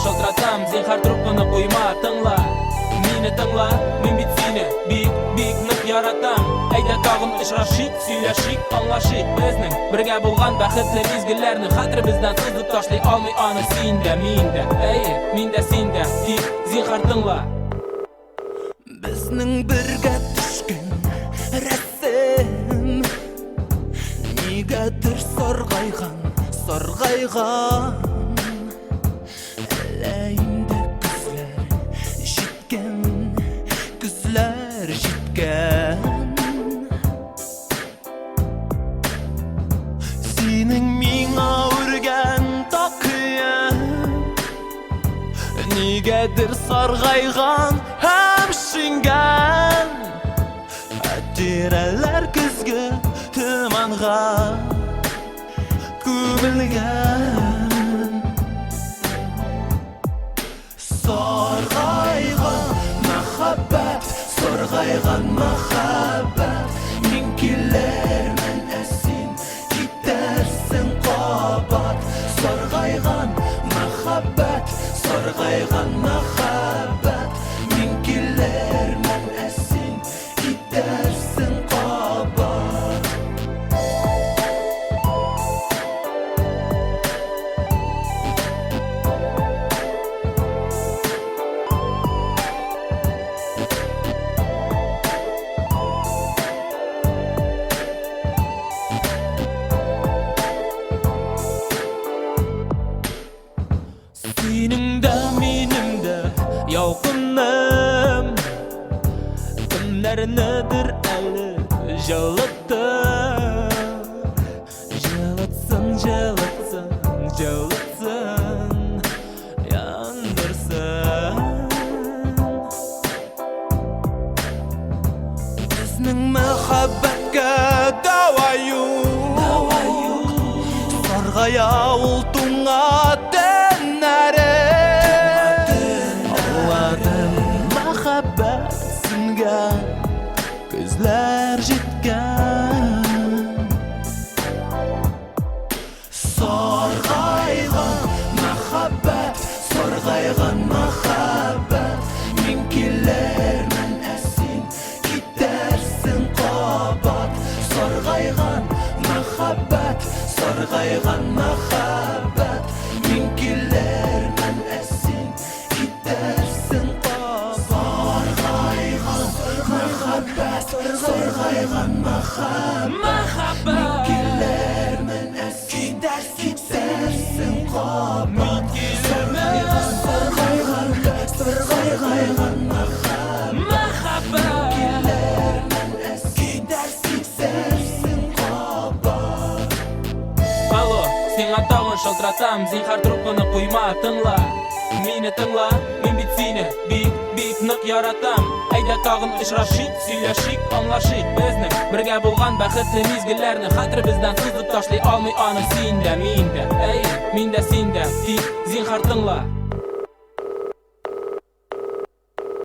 шалтыратам, зинхар трубканы қойма, тыңла. Мені тыңла, мен бит сені бик нык яратам. Әйдә тагын очрашыйк, сөйләшик, аңлашыйк. Безнең бергә булган бәхетле мизгелләрне хәтер бездән сызып ташлый алмый аны син дә, мин дә. Әйе, мин дә син дә, тик зинхар тыңла. Безнең бергә төшкән рәсем нигәдер саргайган Әллә инде күзләр җиткән Синең миңа үргән такыям нигәдер саргайган һәм шиңгән Тирәләр көзгә томанга күмелгән Саргайган мәхәббәт Мин килермен ә син китәрсең кабат Саргайган мәхәббәт Мин килермен ә син китәрсең кабат Синең дә, минем дә ялкыным Кемнәрнедер әле җылытыр Җылытсын яндырсын Безнең мәхәббәткә дәва юк Саргая ул туңа Күзләр җиткән Саргайган мәхәббәт Мин килермен ә син китәрсең кабат Саргайган мәхәббәт Мин килермен ә син китәрсең кабат Саргайган мәхәббәт Мин килермен ә син китәрсең кабат Саргайган мәхәббәт Килермен ә син китәрсең кабат Алло, сиңа тагын шалтыратам, зинхар трубканы қойма, тыңла. Мені тыңла, мен бит сені бик нык яратам. Әйдә тагын очрашыйк, сөйләшик, аңлашыйк. Безнең бергә булган бәхетле мизгелләрне хәтер бездән сызып ташлый алмый аны син дә, мин дә. Әйе, мин дә син дә, тик зинхар тыңла.